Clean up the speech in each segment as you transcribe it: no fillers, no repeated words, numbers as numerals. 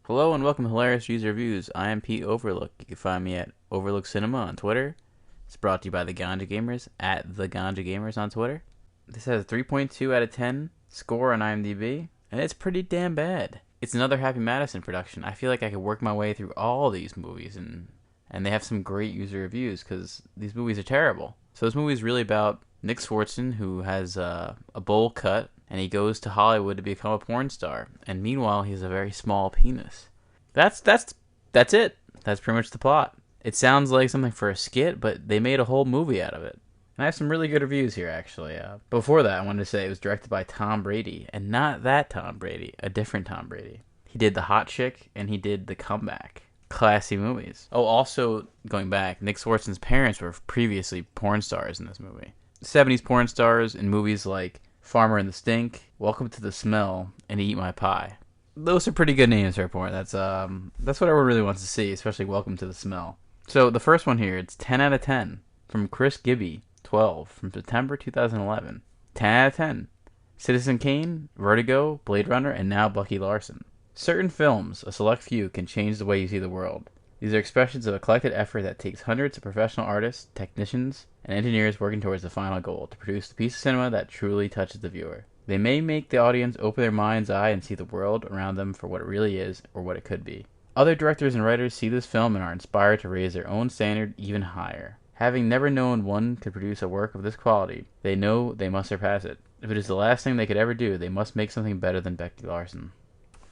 Hello and welcome to Hilarious User Reviews. I am Pete Overlook. You can find me at Overlook Cinema on Twitter. It's brought to you by the Ganja Gamers at the Ganja Gamers on Twitter. This has a 3.2 out of 10 score on IMDb, and it's pretty damn bad. It's another Happy Madison production. I feel like I could work my way through all these movies, and they have some great user reviews because these movies are terrible. So this movie is really about Nick Swartzen, who has a bowl cut, and he goes to Hollywood to become a porn star. And meanwhile, he has a very small penis. That's it. That's pretty much the plot. It sounds like something for a skit, but they made a whole movie out of it. And I have some really good reviews here, actually. Before that, I wanted to say it was directed by Tom Brady, and not that Tom Brady, a different Tom Brady. He did The Hot Chick, and he did The Comeback. Classy movies. Oh, also, going back, Nick Swartzen's parents were previously porn stars in this movie. 70s porn stars in movies like Farmer and the Stink, Welcome to the Smell, and Eat My Pie. Those are pretty good names for porn. That's what everyone really wants to see, especially Welcome to the Smell. So the first one here, it's 10 out of 10 from Chris Gibby, 12, from September 2011. 10 out of 10. Citizen Kane, Vertigo, Blade Runner, and now Bucky Larson. Certain films, a select few, can change the way you see the world. These are expressions of a collected effort that takes hundreds of professional artists, technicians, and engineers working towards the final goal, to produce the piece of cinema that truly touches the viewer. They may make the audience open their mind's eye and see the world around them for what it really is, or what it could be. Other directors and writers see this film and are inspired to raise their own standard even higher. Having never known one could produce a work of this quality, they know they must surpass it. If it is the last thing they could ever do, they must make something better than Bucky Larson.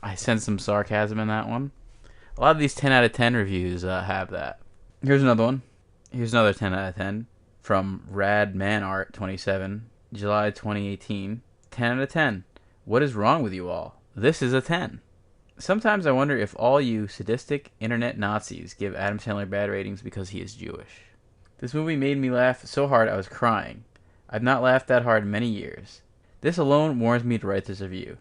I sense some sarcasm in that one. A lot of these 10 out of 10 reviews have that. Here's another one. Here's another 10 out of 10 from RedmanArt 27, July 2018. 10 out of 10. What is wrong with you all? This is a 10. Sometimes I wonder if all you sadistic internet Nazis give Adam Sandler bad ratings because he is Jewish. This movie made me laugh so hard I was crying. I've not laughed that hard in many years. This alone warrants me to write this review.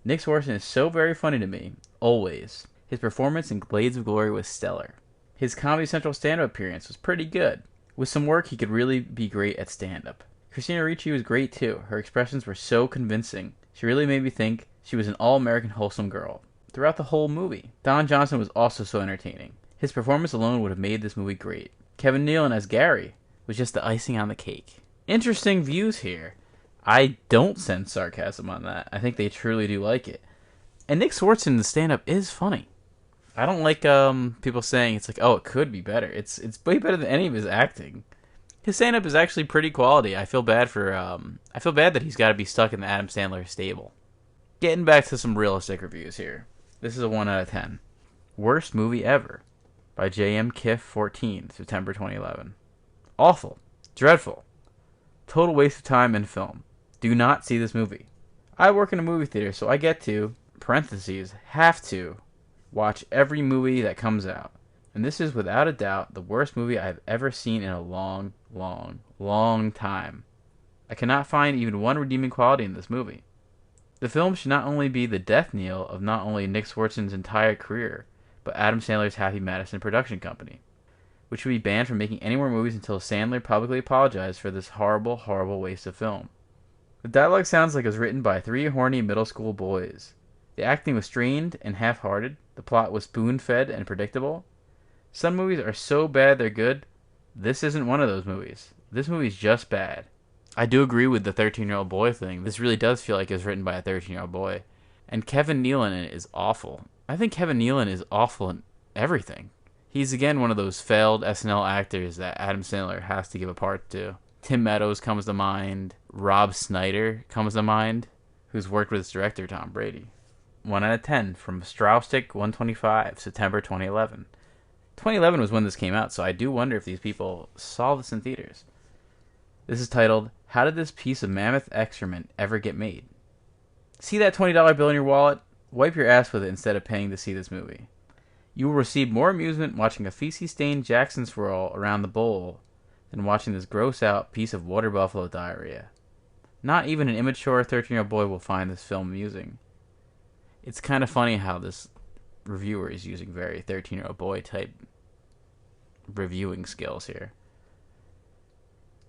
Nick Swartzen is so very funny to me, always. His performance in Blades of Glory was stellar. His Comedy Central stand-up appearance was pretty good. With some work, he could really be great at stand-up. Christina Ricci was great too. Her expressions were so convincing. She really made me think she was an all-American wholesome girl throughout the whole movie. Don Johnson was also so entertaining. His performance alone would have made this movie great. Kevin Nealon as Gary was just the icing on the cake. Interesting views here. I don't sense sarcasm on that. I think they truly do like it. And Nick Swartzen in the stand-up is funny. I don't like people saying it's like, oh, it could be better. It's way better than any of his acting. His stand-up is actually pretty quality. I feel bad that he's got to be stuck in the Adam Sandler stable. Getting back to some realistic reviews here. This is a 1 out of 10. Worst movie ever by JMKiff 14, September 2011. Awful. Dreadful. Total waste of time and film. Do not see this movie. I work in a movie theater, so I get to, parentheses, have to, watch every movie that comes out. And this is without a doubt the worst movie I've ever seen in a long, long, long time. I cannot find even one redeeming quality in this movie. The film should not only be the death knell of not only Nick Swartzen's entire career, but Adam Sandler's Happy Madison production company, which should be banned from making any more movies until Sandler publicly apologized for this horrible, horrible waste of film. The dialogue sounds like it was written by 3 horny middle school boys. The acting was strained and half-hearted. The plot was spoon-fed and predictable. Some movies are so bad they're good. This isn't one of those movies. This movie's just bad. I do agree with the 13-year-old boy thing. This really does feel like it was written by a 13-year-old boy. And Kevin Nealon in it is awful. I think Kevin Nealon is awful in everything. He's again one of those failed SNL actors that Adam Sandler has to give a part to. Tim Meadows comes to mind. Rob Schneider comes to mind, who's worked with his director, Tom Brady. 1 out of 10 from Stropstick 125, September 2011. 2011 was when this came out, so I do wonder if these people saw this in theaters. This is titled, How Did This Piece of Mammoth Excrement Ever Get Made? See that $20 bill in your wallet? Wipe your ass with it instead of paying to see this movie. You will receive more amusement watching a feces-stained Jackson swirl around the bowl than watching this gross-out piece of water buffalo diarrhea. Not even an immature 13-year-old boy will find this film amusing. It's kind of funny how this reviewer is using very 13-year-old boy type reviewing skills here.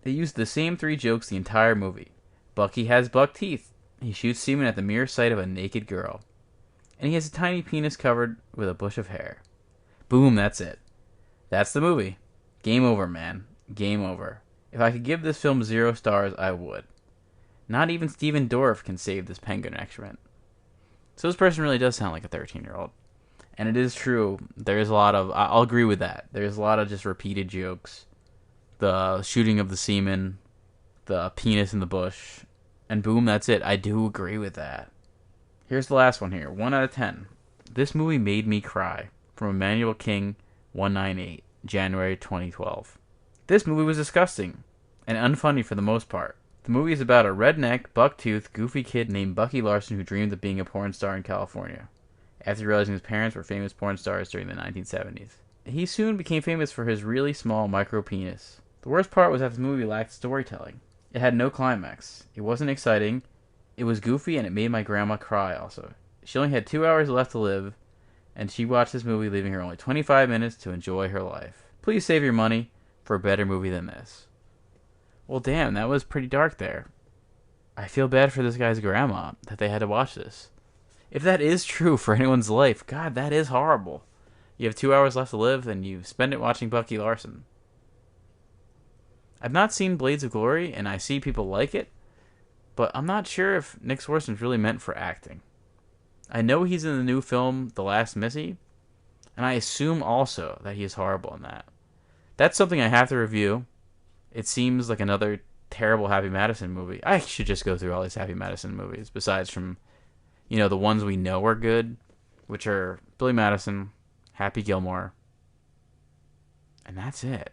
They used the same 3 jokes the entire movie. Bucky has buck teeth. He shoots semen at the mere sight of a naked girl. And he has a tiny penis covered with a bush of hair. Boom, that's it. That's the movie. Game over, man. Game over. If I could give this film 0 stars, I would. Not even Steven Dorff can save this penguin excrement. So this person really does sound like a 13-year-old. And it is true. There's a lot of... I'll agree with that. There's a lot of just repeated jokes. The shooting of the semen. The penis in the bush. And boom, that's it. I do agree with that. Here's the last one here. 1 out of 10. This movie made me cry. From Emmanuel King, 198, January 2012. This movie was disgusting. And unfunny for the most part. The movie is about a redneck, buck-toothed, goofy kid named Bucky Larson who dreamed of being a porn star in California, after realizing his parents were famous porn stars during the 1970s. He soon became famous for his really small micro penis. The worst part was that the movie lacked storytelling. It had no climax. It wasn't exciting. It was goofy, and it made my grandma cry also. She only had 2 hours left to live, and she watched this movie leaving her only 25 minutes to enjoy her life. Please save your money for a better movie than this. Well, damn, that was pretty dark there. I feel bad for this guy's grandma that they had to watch this. If that is true for anyone's life, God, that is horrible. You have 2 hours left to live, and you spend it watching Bucky Larson. I've not seen Blades of Glory, and I see people like it, but I'm not sure if Nick Swardson's really meant for acting. I know he's in the new film, The Last Missy, and I assume also that he is horrible in that. That's something I have to review. It seems like another terrible Happy Madison movie. I should just go through all these Happy Madison movies, besides from, the ones we know are good, which are Billy Madison, Happy Gilmore, and that's it.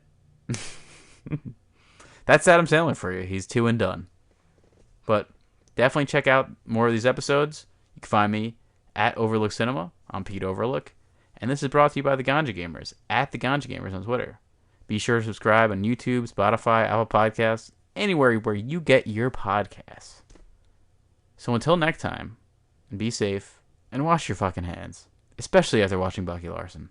That's Adam Sandler for you. He's 2 and done. But definitely check out more of these episodes. You can find me at Overlook Cinema. I'm Pete Overlook. And this is brought to you by the Ganja Gamers, at the Ganja Gamers on Twitter. Be sure to subscribe on YouTube, Spotify, Apple Podcasts, anywhere where you get your podcasts. So until next time, be safe and wash your fucking hands, especially after watching Bucky Larson.